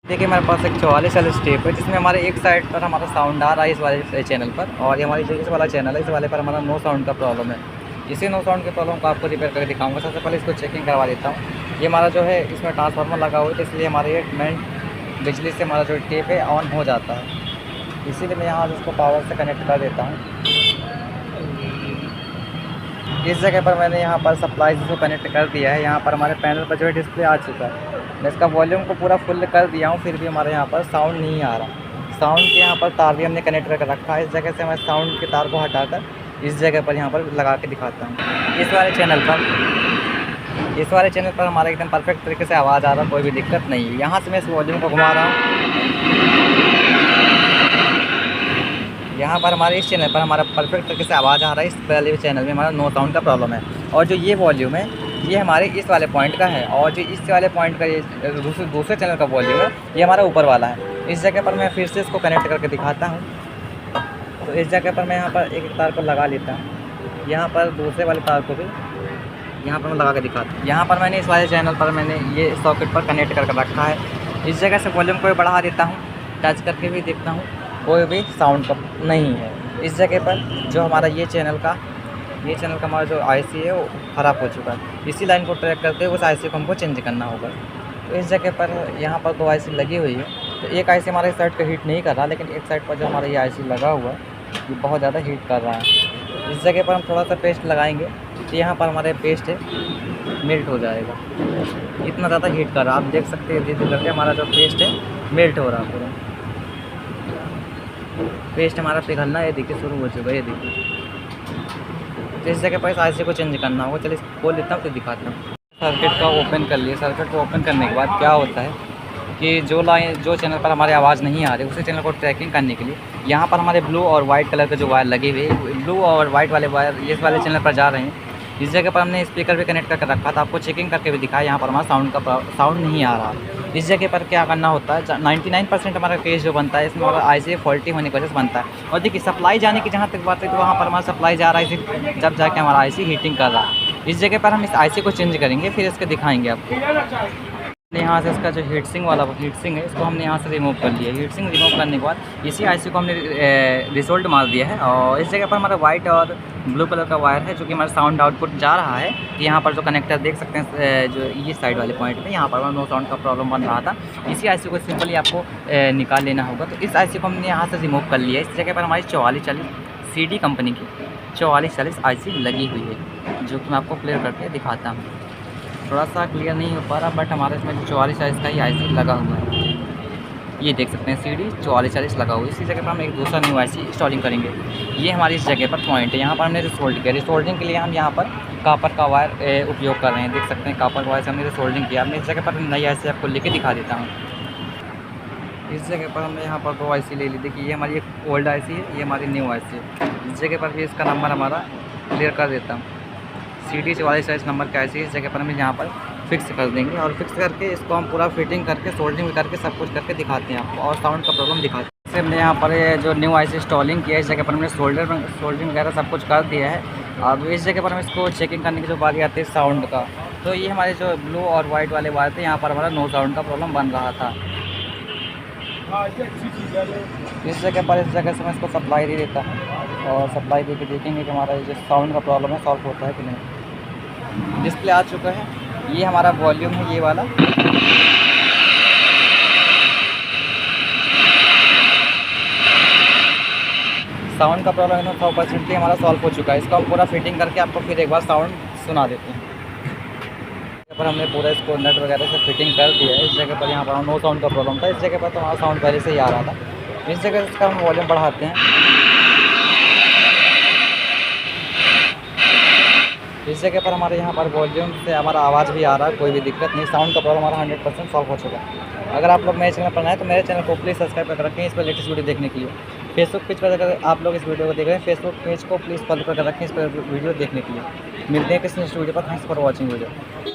देखिए मेरे पास एक 44 वाली स्टेप है जिसमें हमारे एक साइड पर हमारा साउंड आ रहा है इस वाले चैनल पर, और ये हमारी जो इस वाला चैनल है इस वाले पर हमारा नो साउंड का प्रॉब्लम है। इसी नो साउंड के प्रॉब्लम को आपको रिपेयर करके दिखाऊंगा। सबसे पहले इसको चेकिंग करवा देता हूँ। ये हमारा जो है इसमें ट्रांसफार्मर लगा हुआ है, तो इसलिए हमारे ये मेन बिजली से हमारा जो टेप है ऑन हो जाता है। इसीलिए मैं यहाँ इसको पावर से कनेक्ट कर देता हूँ। इस जगह पर मैंने यहाँ पर सप्लाई से कनेक्ट कर दिया है। यहाँ पर हमारे पैनल पर जो है डिस्प्ले आ चुका है। मैं इसका वॉल्यूम को पूरा फुल कर दिया हूँ, फिर भी हमारे यहाँ पर साउंड नहीं आ रहा। साउंड के यहाँ पर तार भी हमने कनेक्ट करके रखा है। इस जगह से मैं साउंड के तार को हटाकर इस जगह पर यहाँ पर लगा के दिखाता हूँ। इस वाले चैनल पर हमारा एकदम परफेक्ट तरीके से आवाज़ आ रहा है, कोई भी दिक्कत नहीं है। यहाँ से मैं इस वॉल्यूम को घुमा रहा हूँ। यहाँ पर हमारे इस चैनल पर हमारा परफेक्ट तरीके से आवाज़ आ रहा है। इस वाले चैनल में हमारा नो साउंड का प्रॉब्लम है। और जो ये वॉल्यूम है ये हमारे इस वाले पॉइंट का है, और जो इस वाले पॉइंट का ये दूसरे चैनल का वॉल्यूम है ये हमारा ऊपर वाला है। इस जगह पर मैं फिर से इसको कनेक्ट करके दिखाता हूँ। तो इस जगह पर मैं यहाँ पर एक तार को लगा लेता हूँ। यहाँ पर दूसरे वाले तार को भी यहाँ पर मैं लगा के दिखाता हूँ। यहाँ पर मैंने इस वाले चैनल पर मैंने ये सॉकेट पर कनेक्ट करके रखा है। इस जगह से वॉल्यूम को भी बढ़ा देता हूँ, टच करके भी देखता हूँ, कोई भी साउंड का नहीं है। इस जगह पर जो हमारा ये चैनल का हमारा जो आईसी है वो ख़राब हो चुका है। इसी लाइन को ट्रैक करके उस आईसी को हमको चेंज करना होगा। तो इस जगह पर यहाँ पर 2 आईसी लगी हुई है। तो एक आईसी हमारे इस साइड का हीट नहीं कर रहा, लेकिन एक साइड पर जो हमारा ये आईसी लगा हुआ है ये बहुत ज़्यादा हीट कर रहा है। इस जगह पर हम थोड़ा सा पेस्ट लगाएंगे तो यहाँ पर हमारे पेस्ट है मेल्ट हो जाएगा। इतना ज़्यादा हीट कर रहा है, आप देख सकते हैं धीरे करके हमारा जो पेस्ट है मेल्ट हो रहा है। पूरा पेस्ट हमारा पिघलना ये देखिए शुरू हो चुका है, ये देखिए। तो इस जगह पर इस आईसी को चेंज करना होगा। चलिए खोल लेता हूँ तो दिखाता हूँ। सर्किट का ओपन कर लिए। सर्किट को ओपन करने के बाद क्या होता है कि जो चैनल पर हमारी आवाज़ नहीं आ रही उसी चैनल को ट्रैकिंग करने के लिए यहाँ पर हमारे ब्लू और वाइट कलर के जो वायर लगे हुए, ब्लू और वाइट वाले वायर इस वाले चैनल पर जा रहे हैं। इस जगह पर हमने स्पीकर भी कनेक्ट करके रखा था, आपको चेकिंग करके भी दिखाया। यहाँ पर हमारा साउंड नहीं आ रहा। इस जगह पर क्या करना होता है, 99% हमारा केस जो बनता है इसमें हमारा आईसी फॉल्टी होने की वजह से बनता है। और देखिए सप्लाई जाने की जहाँ तक बात है तो वहाँ पर हमारा सप्लाई जा रहा है इसी जब जाके हमारा आईसी हीटिंग कर रहा है। इस जगह पर हम इस आईसी को चेंज करेंगे, फिर इसके दिखाएंगे आपको। यहाँ से इसका जो हीट सिंक है इसको हमने यहाँ से रिमूव कर लिया। हीट सिंक रिमूव करने के बाद इसी आईसी को हमने रिसोल्ट मार दिया है। और इस जगह पर हमारा वाइट और ब्लू कलर का वायर है जो कि हमारा साउंड आउटपुट जा रहा है। यहाँ पर जो कनेक्टर देख सकते हैं जो ये साइड वाले पॉइंट में यहाँ पर नो साउंड का प्रॉब्लम बन रहा था। इसी आईसी को सिंपली आपको निकाल लेना होगा। तो इस आईसी को हमने यहाँ से रिमूव कर लिया। इस जगह पर हमारी 4440 CD कंपनी की 4440 आईसी लगी हुई है, जो कि मैं आपको क्लियर करके दिखाता हूँ। थोड़ा सा क्लियर नहीं हो पा रहा, बट हमारे इसमें जो 44 साइज़ का ही आईसी लगा हुआ है, ये देख सकते हैं CD 4440 लगा हुआ है। इसी जगह पर हम एक दूसरा न्यू आईसी इंस्टॉलिंग करेंगे। ये हमारी इस जगह पर पॉइंट है। यहाँ पर हमने रिसोल्ड किया। रिसोल्डिंग के लिए हम यहाँ पर कापर का वायर उपयोग कर रहे हैं, देख सकते हैं कापर वायर से हमने रिसोल्डिंग किया। मैं इस जगह पर नई आईसी आपको लेके दिखा देता हूँ। इस जगह पर हमने यहाँ पर 2 आईसी ले ली। देखिए ये हमारी एक ओल्ड आईसी है, ये हमारी न्यू आईसी है। इस जगह पर भी इसका नंबर हमारा क्लियर कर देता हूँ। CD 4440 नंबर का आईसी इस जगह पर हम यहाँ पर फिक्स कर देंगे, और फिक्स करके इसको हम पूरा फिटिंग करके सोल्डरिंग करके सब कुछ करके दिखाते हैं आपको, और साउंड का प्रॉब्लम दिखाते हैं। जैसे हमने यहाँ पर जो न्यू आईसी इंस्टॉलिंग किया है इस जगह पर हमने सोल्डरिंग वगैरह सब कुछ कर दिया है। अब इस जगह पर हम इसको चेकिंग करने की जो बारी आती है साउंड का, तो ये हमारे जो ब्लू और वाइट वाले वायर थे यहाँ पर हमारा नो साउंड का प्रॉब्लम बन रहा था। इस जगह से मैं इसको सप्लाई दे देता हूँ, और सप्लाई दे के देखेंगे कि हमारा जो साउंड का प्रॉब्लम है सॉल्व होता है कि नहीं। डिस्प्ले आ चुका है, ये हमारा वॉल्यूम है ये वाला। साउंड का प्रॉब्लम है 100% हमारा सॉल्व हो चुका है। इसको हम पूरा फिटिंग करके आपको फिर एक बार साउंड सुना देते हैं। यहाँ पर हमने पूरा इसको नट वगैरह से फिटिंग कर दिया है। इस जगह पर यहाँ पर नो साउंड का प्रॉब्लम था, इस जगह पर तो हमारा साउंड पहले से ही आ रहा था। इस जगह इसका हम वॉल्यूम बढ़ाते हैं। इस जगह पर हमारे यहाँ पर वॉल्यूम से हमारा आवाज़ भी आ रहा है, कोई भी दिक्कत नहीं। साउंड का प्रॉब्लम हमारा 100% सॉल्व हो चुका है। अगर आप लोग मेरे चैनल पर नए हैं तो मेरे चैनल को प्लीज़ सब्सक्राइब कर रखें इस पर लेटेस्ट वीडियो देखने के लिए। फेसबुक पेज पर अगर आप लोग इस वीडियो को देख रहे हैं, फेसबुक पेज को प्लीज़ फॉलो कर रखें इस पर वीडियो देखने के लिए। मिलते हैं किसी नेक्स्ट वीडियो पर। Thanks for watching video.